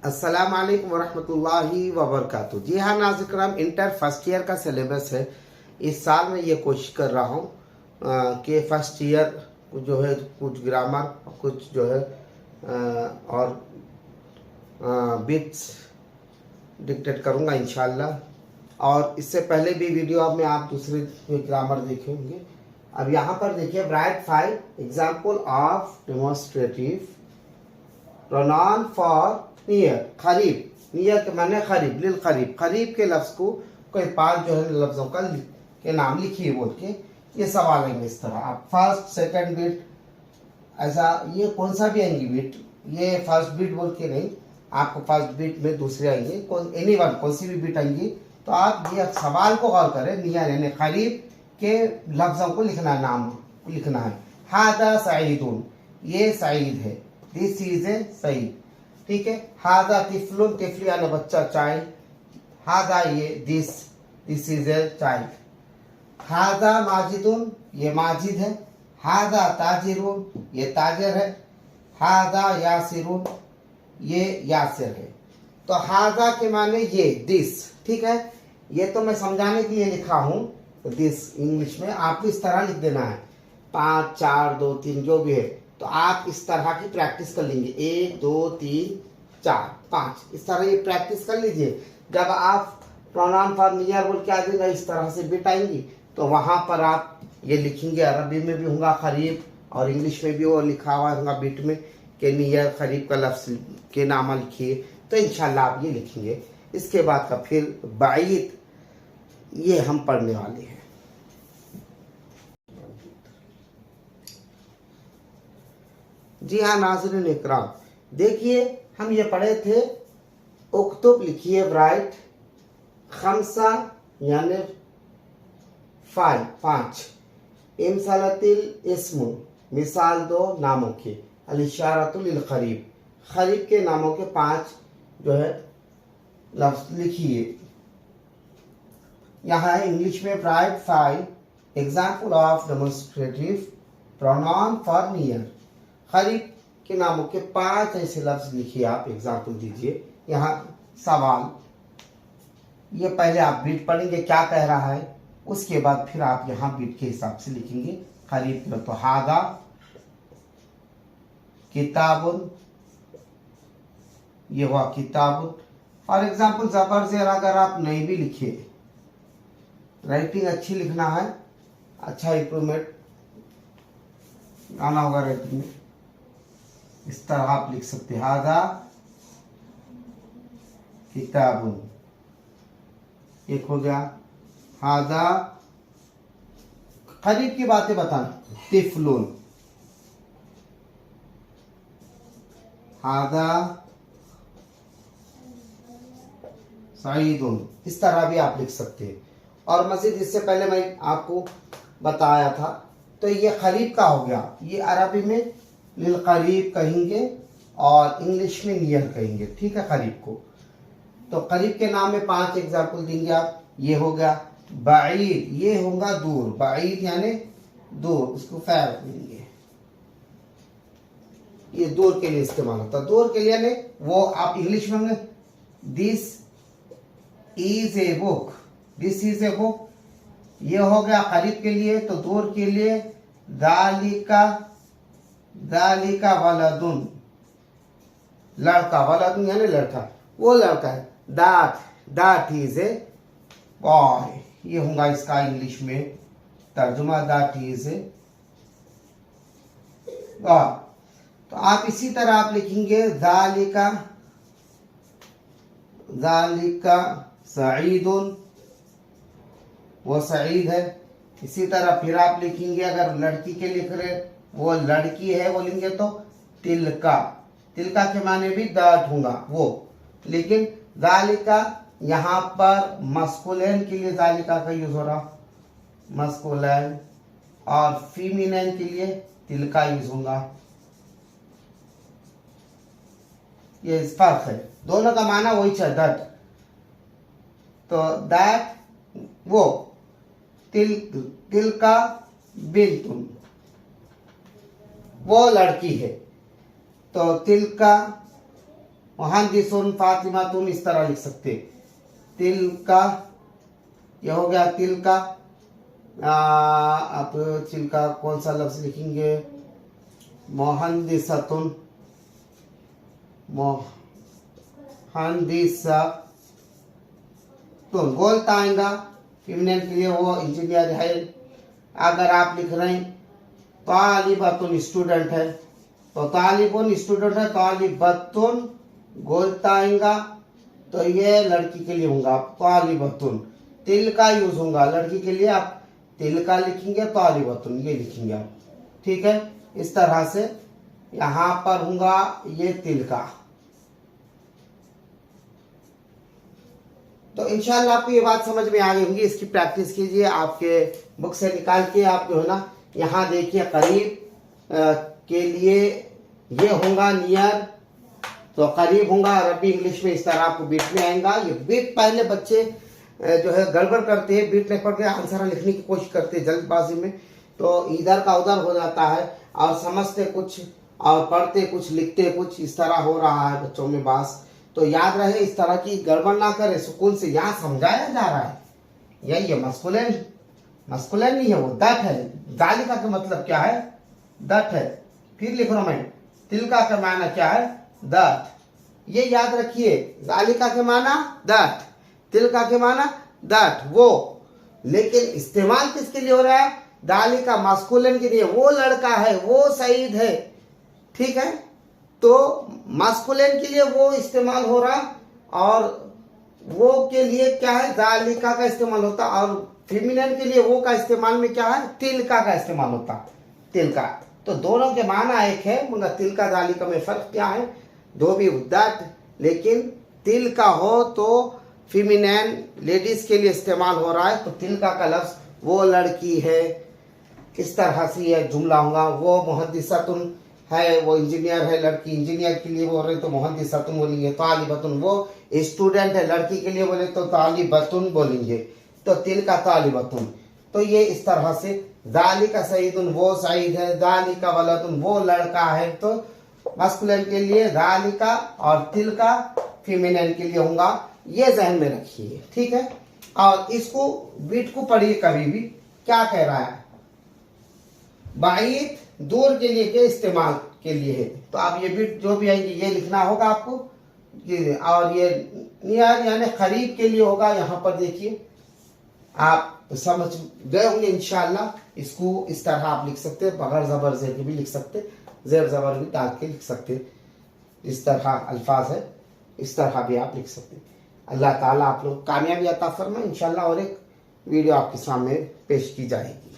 अस्सलाम वालेकुम वरहमतुल्लाहि वबरकातुहू। जी हाँ नाज़रीन कराम, इंटर फर्स्ट ईयर का सिलेबस है। इस साल मैं ये कोशिश कर रहा हूँ कि फर्स्ट ईयर जो है कुछ ग्रामर, कुछ जो है और बिट्स डिक्टेट करूँगा इंशाल्लाह। और इससे पहले भी वीडियो में आप दूसरे ग्रामर देखे होंगे। अब यहाँ पर देखिए, right 5 example of demonstrative pronoun for near. करीब, नियर के माने करीब, लिल करीब, करीब के लफ्ज को कोई 5 जो है लफ्जों का के नाम लिखिए बोल के ये सवाल आएंगे इस तरह। आप फर्स्ट सेकंड बीट ऐसा, ये कौन सा भी आएंगी बीट, ये फर्स्ट बीट बोल के नहीं, आपको फर्स्ट बीट में दूसरे आएंगे, कौन एनी वन कौन सी भी बीट आएंगी। तो आप ये सवाल को गौर करें, नियर यानी करीब के लफ्जों को लिखना है, नाम लिखना है। हादा सईदुन, ये सईद है, दिस इज ए सईद, ठीक है। हादा तिफलुन, तिफल यानी बच्चा, चाइल्ड। हादा ये दिस इज ए चाइल्ड। हादा माजिदुन, ये माजिद है। हादा ताजिरुन, ये ताजिर है। हादा यासिरुन, ये यासिर है। तो हादा के माने ये, दिस, ठीक है। ये तो मैं समझाने के लिए लिखा हूं, दिस इंग्लिश में आपको इस तरह लिख देना है, 5 4 2 3 जो भी है। तो आप इस तरह की प्रैक्टिस कर लेंगे, 1 2 3 4 5, इस तरह ये प्रैक्टिस कर लीजिए। जब आप प्रोनाउन फॉर नियर बोल के आ जाएगा, इस तरह से बिट आएंगी, तो वहां पर आप ये लिखेंगे। अरबी में भी होगा करीब और इंग्लिश में भी वो लिखा हुआ होगा बिट में कि नियर, करीब का लफ्ज के नाम लिखिए, तो इंशाल्लाह आप ये लिखेंगे। इसके बाद का फिर बाईद, ये हम पढ़ने वाले हैं। जी हाँ नाज़रीन इकराम, देखिए हम ये पढ़े थे, उक्तुब लिखिए, राइट, खमसा यानी 5, इमसालतिल इस्मु, मिसाल दो नामों के, अल इशारतुल लिल करीब, करीब के नामों के 5 जो है लफ्ज लिखिए। यहाँ इंग्लिश में right 5 example of demonstrative pronoun for near, करीब के नामों के 5 ऐसे लफ्ज लिखिए, आप एग्जाम्पल दीजिए। यहाँ सवाल, ये पहले आप बीट पढ़ेंगे क्या कह रहा है, उसके बाद फिर आप यहाँ बीट के हिसाब से लिखेंगे। करीब तो हादा किताबुन, ये हुआ किताबुन। फॉर एग्जाम्पल जबर ज़ेर अगर आप नहीं भी लिखे, राइटिंग अच्छी लिखना है, अच्छा इंप्रूवमेंट आना होगा राइटिंग में, इस तरह आप लिख सकते हैं, हादा किताबुन, एक हो गया। हादा करीब की बातें बताना, तिफलुन, हादा सईदुन, इस तरह भी आप लिख सकते हैं। और मजीद इससे पहले मैं आपको बताया था, तो ये करीब का हो गया, ये अरबी में लिल करीब कहेंगे और इंग्लिश में नियर कहेंगे, ठीक है, करीब को। तो करीब के नाम में 5 एग्जाम्पल देंगे आप। ये हो गया बाईद, ये होगा दूर, बाईद यानी दूर, उसको फैर देंगे, ये दूर के लिए इस्तेमाल होता है। दूर के लिए नहीं, वो आप इंग्लिश में होंगे, this is a book, this is a book, ये हो गया करीब के लिए। तो दूर के लिए दालिका, दालिका वलदुन, लड़का, वलदुन यानी लड़का, वो लड़का है। दैट इज ए बॉय, ये होगा इसका इंग्लिश में तर्जुमा, दैट इज ए बॉय। तो आप इसी तरह आप लिखेंगे, दालिका, दालिका सईदुन, वो सईद है। इसी तरह फिर आप लिखेंगे, अगर लड़की के लिख रहे, वो लड़की है बोलेंगे तो तिलका, तिलका के माने भी दैट होगा वो, लेकिन दालिका यहाँ पर मस्कुलिन के लिए दालिका का यूज हो रहा, मस्कुलिन, और फीमेनाइन के लिए तिलका यूज होगा। ये फर्क है, दोनों का माना वही है, दैट। तो दैट वो, तिलका बिल्तुन, वो लड़की है। तो तिलका मुहद्दिसुन फातिमातुन, इस तरह लिख सकते। तिल का, ये हो गया तिल का। आप तिल का कौन सा लफ्ज लिखेंगे? मुहद्दिसतुन, मुहद्दिसतुन बोलता आएगा, फीमेल के लिए वो इंजीनियर है। अगर आप लिख रहे हैं तालिबतुन, स्टूडेंट है, तो तालिबुन स्टूडेंट है, तालिबतुन बोलता आएगा, तो ये लड़की के लिए होगा तालिबतुन। तिल का यूज होगा लड़की के लिए, आप तिल का लिखेंगे, तालिबतुन ये लिखेंगे आप, ठीक है। इस तरह से यहां पर होगा ये तिल का। तो इंशाल्लाह आपको ये बात समझ में आ गई होगी। इसकी प्रैक्टिस कीजिए, आपके बुक से निकाल के आप जो है ना, यहाँ देखिए करीब के लिए ये होगा नियर, तो करीब होगा अरबी इंग्लिश में इस तरह आपको बीट में आएगा। ये बीट पहले बच्चे जो है गड़बड़ करते हैं, बीट नहीं पढ़ के आंसर लिखने की कोशिश करते हैं जल्दबाजी में, तो इधर का उधर हो जाता है और समझते कुछ और पढ़ते कुछ, लिखते कुछ, इस तरह हो रहा है बच्चों में बास। तो याद रहे इस तरह की गड़बड़ ना करे, सुकून से यहाँ समझाया जा रहा है। यही है मस्कुलिन, मस्कुलिन नहीं है वो, दट है। जालिका का मतलब क्या है? दट है। फिर लिख रहा मैं, तिलका का माना क्या है? दट। ये याद रखिए, जालिका के माना दट, तिलका के माना दट वो। लेकिन इस्तेमाल किसके लिए हो रहा है? दालिका मास्कुलिन के लिए, वो लड़का है, वो सईद है, ठीक है। तो मास्कुलिन के लिए वो इस्तेमाल हो रहा, और वो के लिए क्या है? जालिका का इस्तेमाल होता, और फेमिनिन के लिए वो का इस्तेमाल में क्या है? तिलका का इस्तेमाल होता, तिलका। तो दोनों के माना एक है, मगर तिलका जालिका में फर्क क्या है? दो भी दट, लेकिन तिलका हो तो फेमिनिन लेडीज के लिए इस्तेमाल हो रहा है, तो तिलका का लफ्ज वो लड़की है। इस तरह से यह जुमला होगा। वो मुहद्दिसतुन है, वो इंजीनियर है, लड़की इंजीनियर के लिए बोल रहे तो मुहद्दिसतुन बोलेंगे। तालिबतुन वो स्टूडेंट है, लड़की के लिए बोले तो तालिबतुन बोलेंगे। तो तिलका तालिबतुन, तो ये इस तरह से। जालिका सईदुन, वो सईद है। जालिका वलदुन, वो लड़का है, तो मस्कुलिन के लिए जालिका, और तिलका फेमिनिन के लिए होगा। ये जहन में रखिए, ठीक है। और इसको बीट को पढ़िए कभी भी, क्या कह रहा है? बाईद दूर के लिए के इस्तेमाल के लिए है, तो आप ये बीट जो भी आएंगे ये लिखना होगा आपको। और ये नियर यानी करीब के लिए होगा। यहाँ पर देखिए, आप समझ गए होंगे इंशाल्लाह। इसको इस तरह आप लिख सकते हैं, बगैर जबर जेर के भी लिख सकते, जेर जबर भी डाल के लिख सकते। इस तरह अल्फाज है, इस तरह भी आप लिख सकते। अल्लाह ताला आप लोग कामयाबी अता फरमाए इंशाल्लाह। और एक वीडियो आपके सामने पेश की जाएगी।